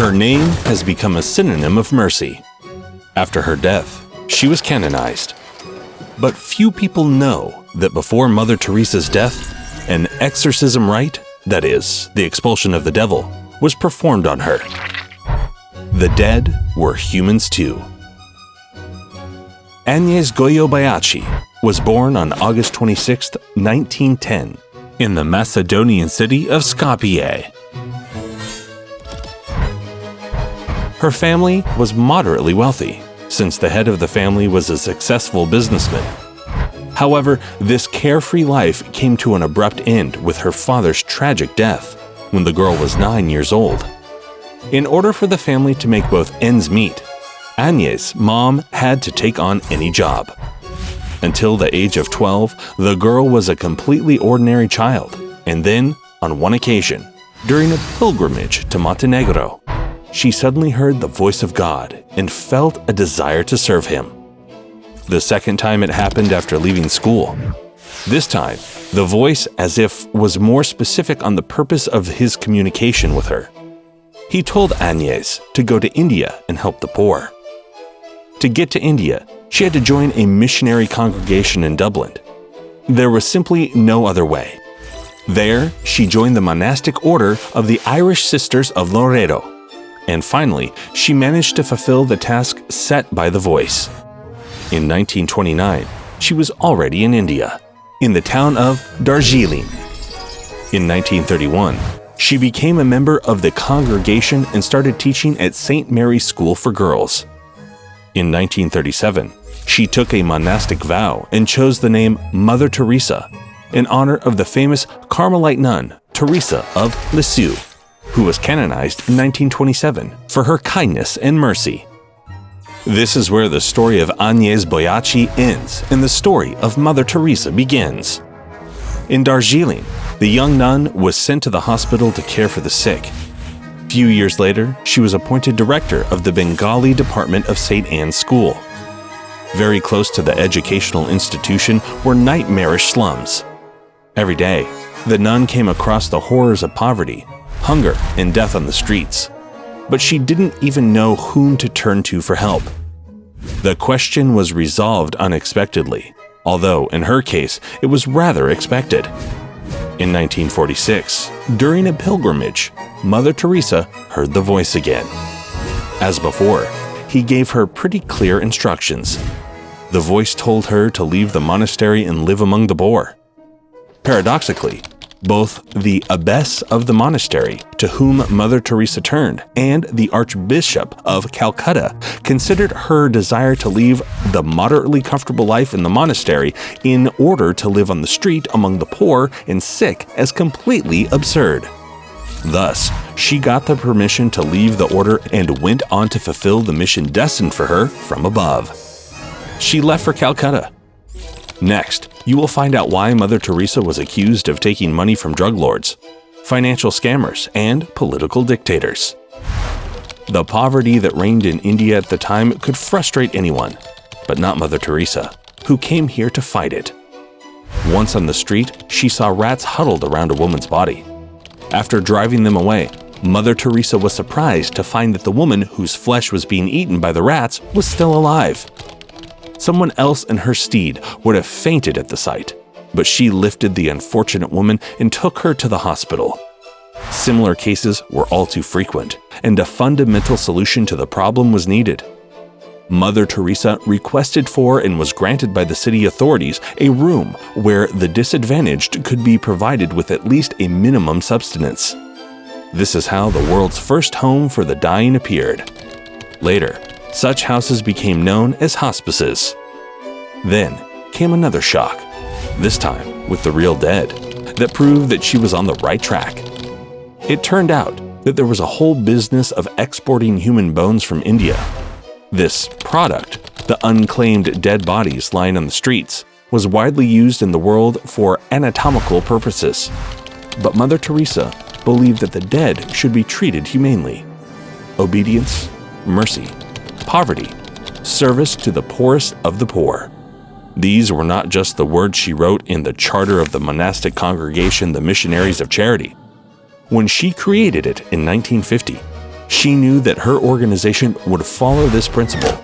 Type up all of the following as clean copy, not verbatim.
Her name has become a synonym of mercy. After her death, she was canonized. But few people know that before Mother Teresa's death, an exorcism rite, that is, the expulsion of the devil, was performed on her. The dead were humans too. Anjezë Bojaxhiu was born on August 26, 1910, in the Macedonian city of Skopje. Her family was moderately wealthy, since the head of the family was a successful businessman. However, this carefree life came to an abrupt end with her father's tragic death when the girl was 9 years old. In order for the family to make both ends meet, Anjezë's mom had to take on any job. Until the age of 12, the girl was a completely ordinary child, and then, on one occasion, during a pilgrimage to Montenegro, she suddenly heard the voice of God and felt a desire to serve him. The second time it happened after leaving school. This time, the voice as if was more specific on the purpose of his communication with her. He told Anjezë to go to India and help the poor. To get to India, she had to join a missionary congregation in Dublin. There was simply no other way. There, she joined the monastic order of the Irish Sisters of Loreto. And finally, she managed to fulfill the task set by the voice. In 1929, she was already in India, in the town of Darjeeling. In 1931, she became a member of the congregation and started teaching at St. Mary's School for Girls. In 1937, she took a monastic vow and chose the name Mother Teresa in honor of the famous Carmelite nun Teresa of Lisieux, who was canonized in 1927 for her kindness and mercy. This is where the story of Anjezë Bojaxhiu ends and the story of Mother Teresa begins. In Darjeeling, the young nun was sent to the hospital to care for the sick. Few years later, she was appointed director of the Bengali department of St. Anne's School. Very close to the educational institution were nightmarish slums. Every day, the nun came across the horrors of poverty, hunger, and death on the streets. But she didn't even know whom to turn to for help. The question was resolved unexpectedly, although in her case, it was rather expected. In 1946, during a pilgrimage, Mother Teresa heard the voice again. As before, he gave her pretty clear instructions. The voice told her to leave the monastery and live among the poor. Paradoxically, both the abbess of the monastery, to whom Mother Teresa turned, and the Archbishop of Calcutta considered her desire to leave the moderately comfortable life in the monastery in order to live on the street among the poor and sick as completely absurd. Thus, she got the permission to leave the order and went on to fulfill the mission destined for her from above. She left for Calcutta. Next, you will find out why Mother Teresa was accused of taking money from drug lords, financial scammers, and political dictators. The poverty that reigned in India at the time could frustrate anyone, but not Mother Teresa, who came here to fight it. Once on the street, she saw rats huddled around a woman's body. After driving them away, Mother Teresa was surprised to find that the woman whose flesh was being eaten by the rats was still alive. Someone else in her stead would have fainted at the sight, but she lifted the unfortunate woman and took her to the hospital. Similar cases were all too frequent, and a fundamental solution to the problem was needed. Mother Teresa requested for and was granted by the city authorities a room where the disadvantaged could be provided with at least a minimum subsistence. This is how the world's first home for the dying appeared. Later, such houses became known as hospices. Then came another shock, this time with the real dead, that proved that she was on the right track. It turned out that there was a whole business of exporting human bones from India. This product, the unclaimed dead bodies lying on the streets, was widely used in the world for anatomical purposes. But Mother Teresa believed that the dead should be treated humanely. Obedience, mercy, poverty, service to the poorest of the poor. These were not just the words she wrote in the charter of the monastic congregation, the Missionaries of Charity. When she created it in 1950, She knew that her organization would follow this principle.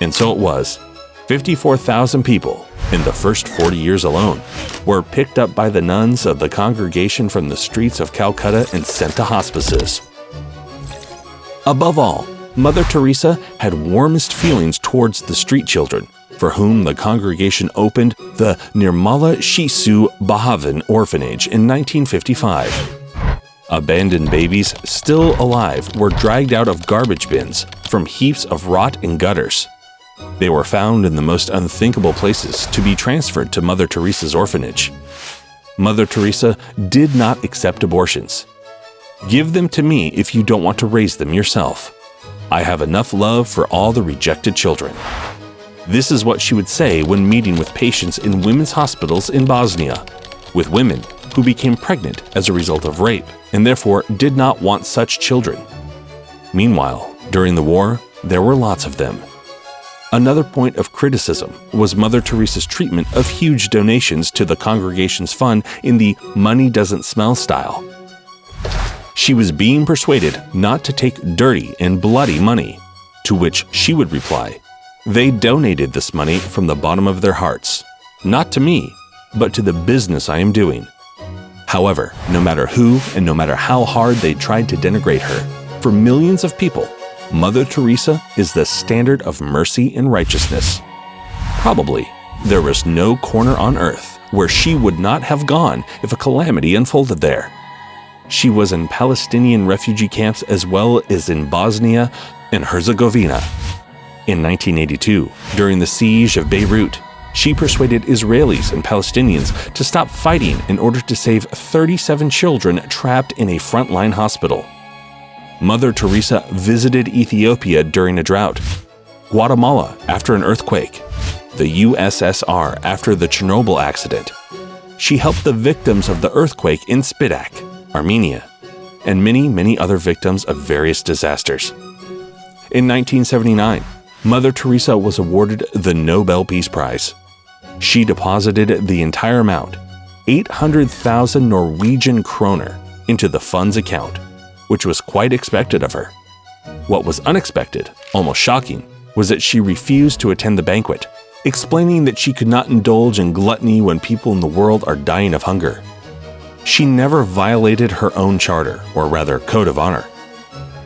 And so it was. 54,000 people, in the first 40 years alone, were picked up by the nuns of the congregation from the streets of Calcutta and sent to hospices. Above all, Mother Teresa had warmest feelings towards the street children, for whom the congregation opened the Nirmala Shisu Bhavan orphanage in 1955. Abandoned babies, still alive, were dragged out of garbage bins from heaps of rot and gutters. They were found in the most unthinkable places to be transferred to Mother Teresa's orphanage. Mother Teresa did not accept abortions. "Give them to me if you don't want to raise them yourself. I have enough love for all the rejected children." This is what she would say when meeting with patients in women's hospitals in Bosnia, with women who became pregnant as a result of rape and therefore did not want such children. Meanwhile, during the war, there were lots of them. Another point of criticism was Mother Teresa's treatment of huge donations to the congregation's fund in the money doesn't smell style. She was being persuaded not to take dirty and bloody money, to which she would reply, "They donated this money from the bottom of their hearts, not to me, but to the business I am doing." However, no matter who and no matter how hard they tried to denigrate her, for millions of people, Mother Teresa is the standard of mercy and righteousness. Probably, there was no corner on earth where she would not have gone if a calamity unfolded there. She was in Palestinian refugee camps as well as in Bosnia and Herzegovina. In 1982, during the siege of Beirut, she persuaded Israelis and Palestinians to stop fighting in order to save 37 children trapped in a frontline hospital. Mother Teresa visited Ethiopia during a drought, Guatemala after an earthquake, the USSR after the Chernobyl accident. She helped the victims of the earthquake in Spitak, Armenia, and many other victims of various disasters. In 1979, Mother Teresa was awarded the Nobel Peace Prize. She deposited the entire amount, 800,000 Norwegian kroner, into the fund's account, which was quite expected of her. What was unexpected, almost shocking, was that she refused to attend the banquet, explaining that she could not indulge in gluttony when people in the world are dying of hunger. She never violated her own charter, or rather code of honor.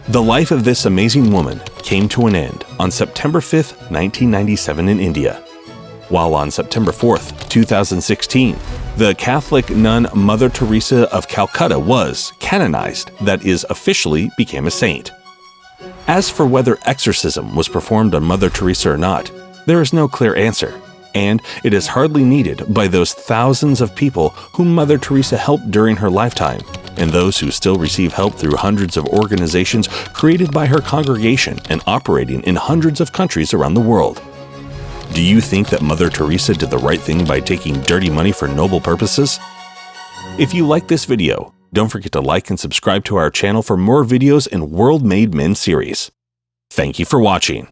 The life of this amazing woman came to an end on September 5, 1997 in India, while on September 4th, 2016, the Catholic nun Mother Teresa of Calcutta was canonized, that is, officially became a saint. As for whether exorcism was performed on Mother Teresa or not, there is no clear answer, and it is hardly needed by those thousands of people whom Mother Teresa helped during her lifetime, and those who still receive help through hundreds of organizations created by her congregation and operating in hundreds of countries around the world. Do you think that Mother Teresa did the right thing by taking dirty money for noble purposes? If you like this video, don't forget to like and subscribe to our channel for more videos in World Made Men series. Thank you for watching.